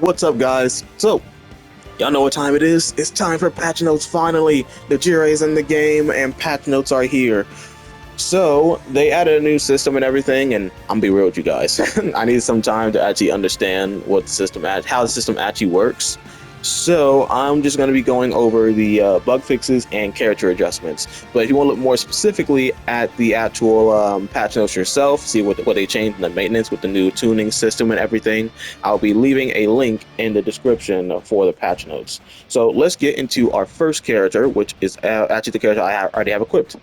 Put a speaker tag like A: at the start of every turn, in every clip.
A: What's up, guys? So, y'all know what time it is? It's time for patch notes finally! The Jirai's in the game and patch notes are here. So, they added a new system and everything, and I'm gonna be real with you guys. I need some time to actually understand what the system how the system actually works. So, I'm just going to be going over the bug fixes and character adjustments. But if you want to look more specifically at the actual patch notes yourself, see what they changed in the maintenance with the new tuning system and everything, I'll be leaving a link in the description for the patch notes. So, let's get into our first character, which is actually the character I already have equipped.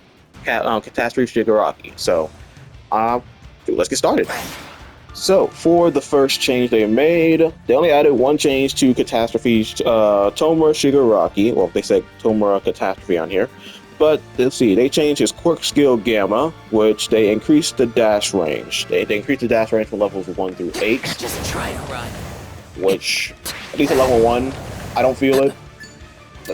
A: Catastrophe Shigaraki. So, let's get started. So, for the first change they made, they only added one change to Catastrophe Tomura Shigaraki. Well, they said Tomura Catastrophe on here. But, let's see, they changed his quirk skill Gamma, which they increased the dash range. They increased the dash range from levels 1 through 8.
B: Just try to run.
A: Which, at least at level 1, I don't feel it.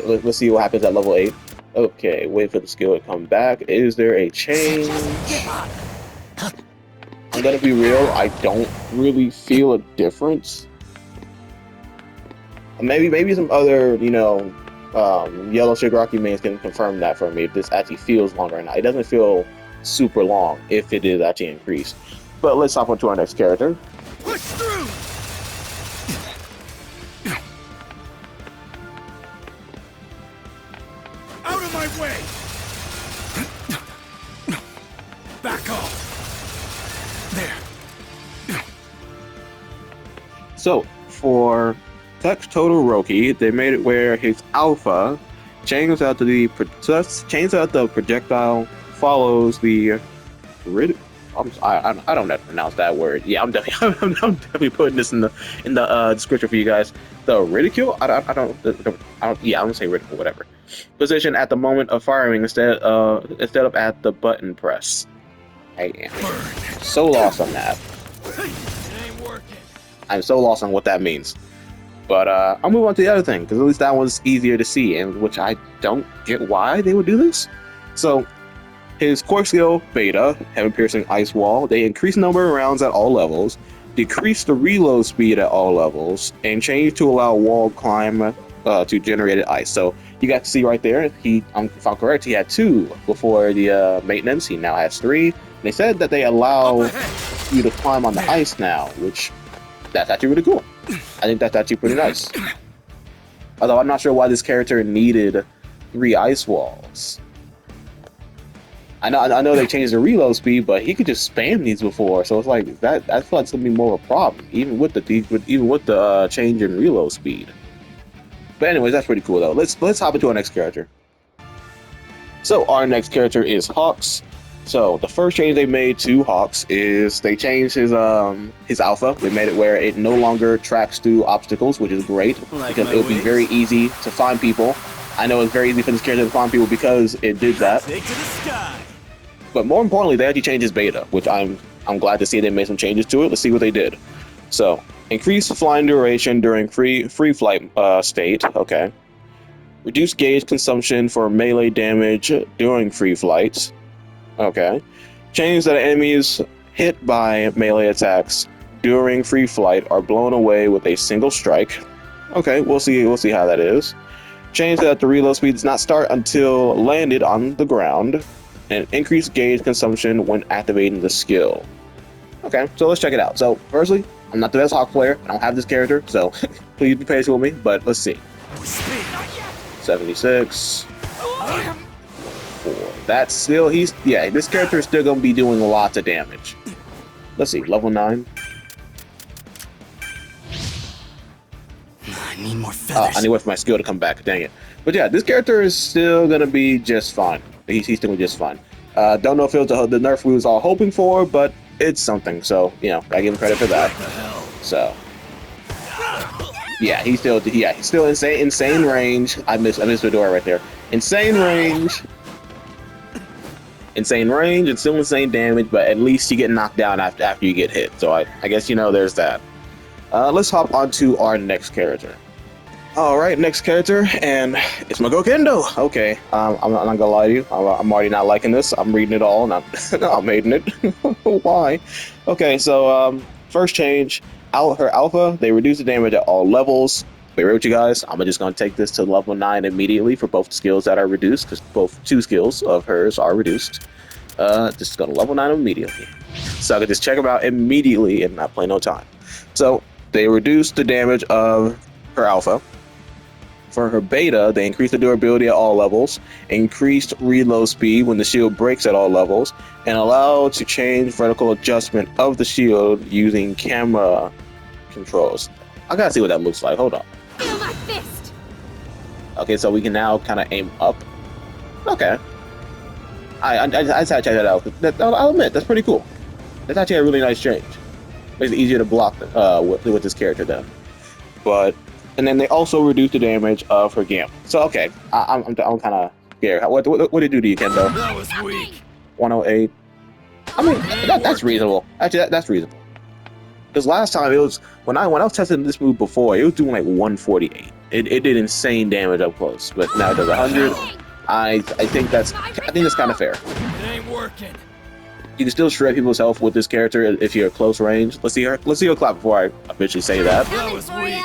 A: Let's see what happens at level 8. Okay, wait for the skill to come back. Is there a change? I'm gonna be real, I don't really feel a difference. Maybe some other, yellow Shigaraki mains can confirm that for me if this actually feels longer or not. It doesn't feel super long if it is actually increased. But let's hop on to our next character.
B: Push through. Out of my way. Back off. There.
A: So, for Todoroki, they made it where his alpha changes out the projectile follows the I don't know how to pronounce that word. Yeah, I'm definitely putting this in the description for you guys. The ridicule? I don't yeah, I'm gonna say ridicule, whatever. Position at the moment of firing instead of at the button press. I am so lost on that. I'm so lost on what that means. But I'll move on to the other thing, because at least that one's easier to see, and which I don't get why they would do this. So, his quirk skill, Beta, Heaven Piercing Ice Wall, they increase the number of rounds at all levels, decrease the reload speed at all levels, and change to allow wall climb to generated ice. So, you got to see right there, if I'm correct, he had 2 before the maintenance, he now has 3. They said that they allow you to climb on the ice now, which that's actually really cool. I think that's actually pretty nice. Although I'm not sure why this character needed 3 ice walls. I know they changed the reload speed, but he could just spam these before, so it's like that. I feel like it's gonna be more of a problem, even with the change in reload speed. But anyways, that's pretty cool though. Let's hop into our next character. So our next character is Hawks. So the first change they made to Hawks is they changed his alpha. They made it where it no longer tracks through obstacles, which is great because it would be very easy to find people. I know it's very easy for this character to find people because it did that. But more importantly, they actually changed his beta, which I'm glad to see they made some changes to it. Let's see what they did. So increase flying duration during free flight state. Okay. Reduce gauge consumption for melee damage during free flights. Okay. Change that enemies hit by melee attacks during free flight are blown away with a single strike. Okay, we'll see how that is. Change that the reload speed does not start until landed on the ground, and increase gauge consumption when activating the skill. Okay, so let's check it out. So, firstly, I'm not the best Hawk player. I don't have this character, so please be patient with me, but let's see. 76. 4. That's still, this character is still going to be doing lots of damage. Let's see, level 9.
B: I need more feathers.
A: I need to wait for my skill to come back, dang it. But yeah, this character is still going to be just fine. He's still going to be just fine. Don't know if it was the nerf we was all hoping for, but it's something, so, I give him credit for that. So, yeah, he's still insane range. I missed Fedora right there. Insane range and still insane damage, but at least you get knocked down after you get hit. So I guess there's that. Let's hop on to our next character. Alright, next character, and it's my Kendo. Okay, I'm not gonna lie to you, I'm already not liking this. I'm reading it all, and I'm hating it. Why? Okay, so first change, her alpha, they reduce the damage at all levels. Wait, right with you guys, I'm just going to take this to level 9 immediately for both skills that are reduced, because both 2 skills of hers are reduced. Just going to level 9 immediately. So I can just check them out immediately and not play no time. So they reduce the damage of her alpha. For her beta, they increase the durability at all levels, increased reload speed when the shield breaks at all levels, and allow to change vertical adjustment of the shield using camera controls. I gotta see what that looks like. Hold on.
C: Feel my fist.
A: Okay, so we can now kind of aim up. Okay. I just had to check that out. I'll admit, that's pretty cool. That's actually a really nice change. Makes it easier to block with this character then. And then they also reduce the damage of her gamma. So okay, I'm kind of scared. What did it do to you, Kendo?
B: That was weak.
A: 108. I mean, that's reasonable. Actually, that's reasonable. Because last time it was when I was testing this move before, it was doing like 148. It did insane damage up close, but now it does 100. I think that's kind of fair.
B: It ain't working.
A: You can still shred people's health with this character if you're at close range. Let's see her clap before I officially say that.
B: That was weak.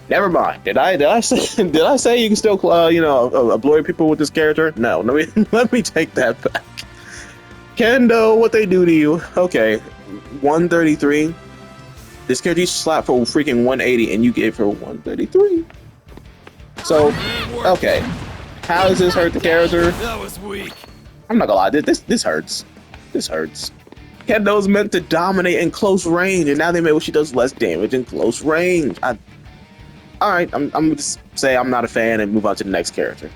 A: Never mind. Did I say you can still obliterate people with this character? No. Let me take that back. Kendo, what they do to you? Okay, 133. This character you slap for freaking 180, and you get it for 133. So, okay, how does this hurt the character?
B: That was weak.
A: I'm not gonna lie. This hurts. This hurts. Kendo's meant to dominate in close range, and now they made what she does less damage in close range. Alright, I'm gonna just say I'm not a fan and move on to the next character.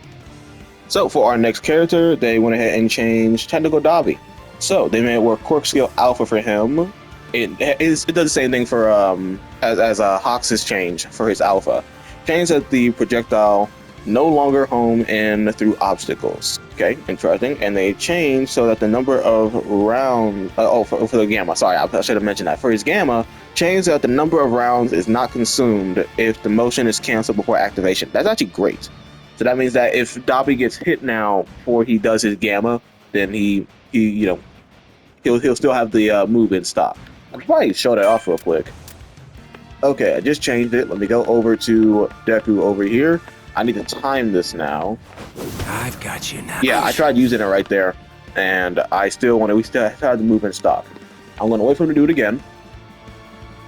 A: So for our next character, they went ahead and changed Technical Dabi. So they made it work Cork Skill Alpha for him. It does the same thing for as Hawks' change for his Alpha. Change that the projectile no longer home in through obstacles. Okay, interesting. And they changed so that the number of rounds for the Gamma. Sorry, I should have mentioned that. For his Gamma, change that the number of rounds is not consumed if the motion is canceled before activation. That's actually great. So that means that if Dabi gets hit now before he does his Gamma, then he'll still have the move in stock. I could probably show that off real quick. Okay, I just changed it. Let me go over to Deku over here. I need to time this now.
B: I've got you now.
A: Yeah, I tried using it right there, and we still have the move in stock. I'm going to wait for him to do it again.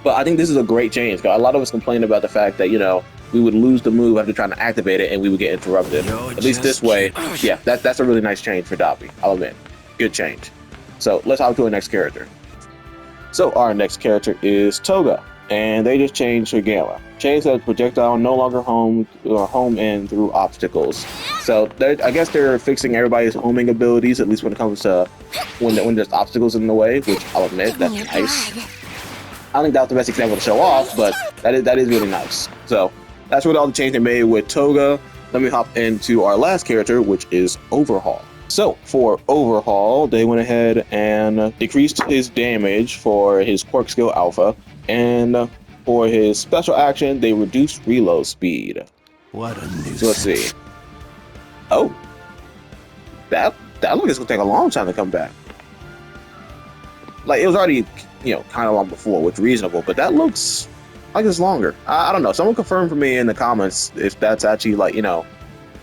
A: But I think this is a great change, because a lot of us complain about the fact that, we would lose the move after trying to activate it, and we would get interrupted. At least this way, yeah, that's a really nice change for Dabi, I'll admit. Good change. So let's hop to our next character. So our next character is Toga, and they just changed her Gamma. Changed that projectile no longer home in through obstacles. So I guess they're fixing everybody's homing abilities, at least when it comes to when there's obstacles in the way, which I'll admit, that's nice. I think that was the best example to show off, but that is really nice. So that's what all the changes they made with Toga. Let me hop into our last character, which is Overhaul. So for Overhaul, they went ahead and decreased his damage for his Quirk Skill Alpha, and for his special action, they reduced reload speed.
B: What a nuisance.
A: So let's see. Oh, that look is gonna take a long time to come back. Like, it was already, kind of long before, which is reasonable, but that looks like it's longer. I don't know. Someone confirm for me in the comments if that's actually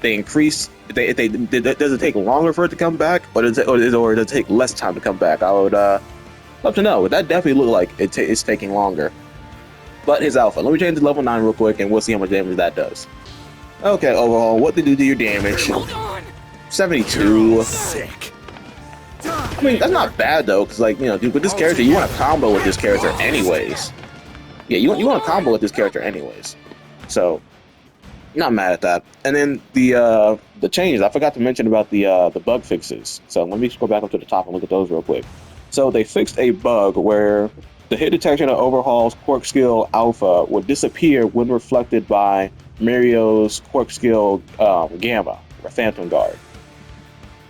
A: they increase. Does it take longer for it to come back, or does it take less time to come back? I would love to know. But that definitely looked like it's taking longer. But his Alpha. Let me change to level 9 real quick, and we'll see how much damage that does. Okay, Overhaul. What did you do to your damage? 72.
B: Sick.
A: I mean, that's not bad though, because dude, with this character, you want to combo with this character anyways. Yeah, you want to combo with this character anyways. So, not mad at that. And then the changes, I forgot to mention about the bug fixes. So let me just go back up to the top and look at those real quick. So they fixed a bug where the hit detection of Overhaul's Quirk Skill Alpha would disappear when reflected by Mario's Quirk Skill Gamma, or Phantom Guard.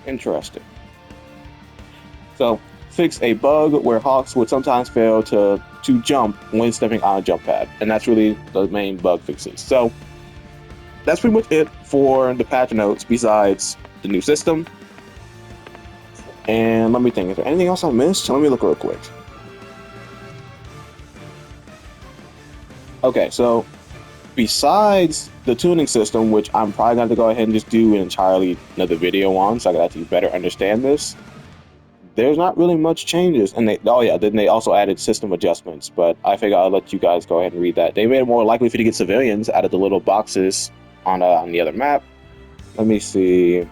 A: Interesting. So, fix a bug where Hawks would sometimes fail to jump when stepping on a jump pad. And that's really the main bug fixes. So, that's pretty much it for the patch notes besides the new system. And let me think, is there anything else I missed? Let me look real quick. Okay, so besides the tuning system, which I'm probably going to go ahead and just do an entirely another video on, so I can actually better understand this, there's not really much changes. And then they also added system adjustments, but I figure I'll let you guys go ahead and read that. They made it more likely for you to get civilians out of the little boxes on the other map. Let me see.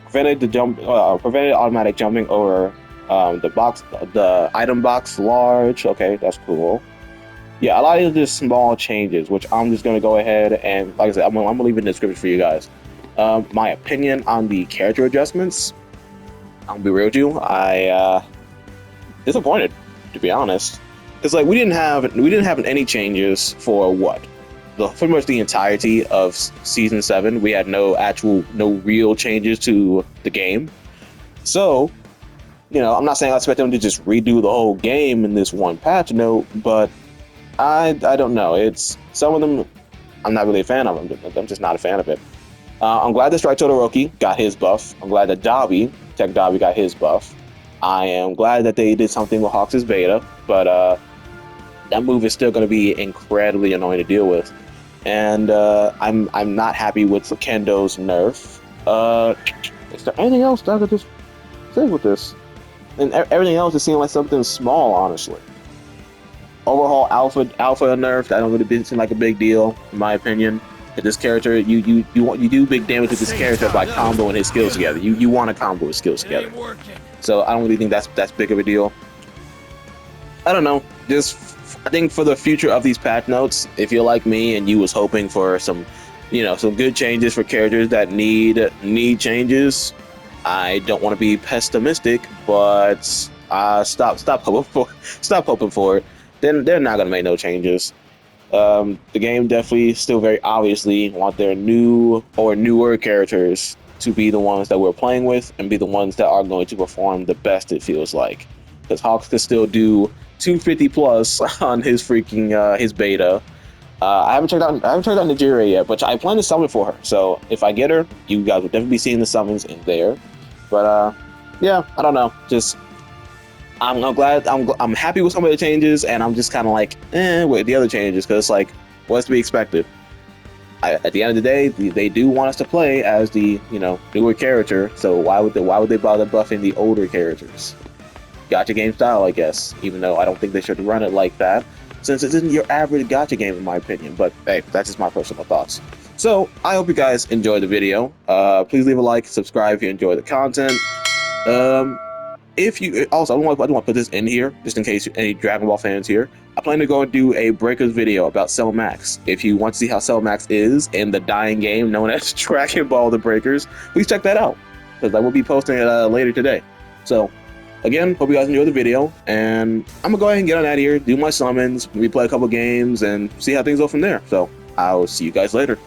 A: Prevented automatic jumping over the item box large. Okay, that's cool. Yeah, a lot of just small changes, which I'm just going to go ahead and, like I said, I'm going to leave in the description for you guys. My opinion on the character adjustments, I'll be real with you, I disappointed, to be honest, because like we didn't have any changes for what, pretty much the entirety of season 7. We had no real changes to the game. So, I'm not saying I expect them to just redo the whole game in this one patch note, but I don't know. It's some of them I'm not really a fan of them. I'm just not a fan of it. I'm glad that Strike Todoroki got his buff. I'm glad that Tech Dabi got his buff. I am glad that they did something with Hawks' beta, but that move is still going to be incredibly annoying to deal with. And I'm not happy with Kendo's nerf. Is there anything else that I could just say with this? And everything else just seemed like something small, honestly. Overhaul alpha nerf, that don't really seem like a big deal, in my opinion. This character, you do big damage with this character by comboing his skills together. You want to combo his skills together. So I don't really think that's big of a deal. I don't know. I think for the future of these patch notes, if you're like me and you was hoping for some good changes for characters that need changes, I don't want to be pessimistic, but stop hoping for it. Then they're not gonna make no changes. The game definitely still very obviously want their new or newer characters to be the ones that we're playing with and be the ones that are going to perform the best, it feels like. Because Hawks can still do 250 plus on his freaking his beta. I haven't checked out Nigeria yet, but I plan to summon for her. So if I get her, you guys will definitely be seeing the summons in there. But yeah, I don't know. Just I'm glad. I'm happy with some of the changes, and I'm just kind of like, with the other changes, because it's like, what's to be expected? At the end of the day, they do want us to play as the newer character. So why would they bother buffing the older characters? Gacha game style, I guess. Even though I don't think they should run it like that, since it isn't your average gacha game, in my opinion. But hey, that's just my personal thoughts. So I hope you guys enjoyed the video. Please leave a like, subscribe if you enjoy the content. If you also, I want to put this in here just in case any Dragon Ball fans here. I plan to go and do a Breakers video about Cell Max. If you want to see how Cell Max is in the dying game known as Dragon Ball The Breakers, please check that out, because I will be posting it later today. So again, hope you guys enjoyed the video, and I'm gonna go ahead and get on out of here, do my summons, maybe play a couple games, and see how things go from there. So I'll see you guys later.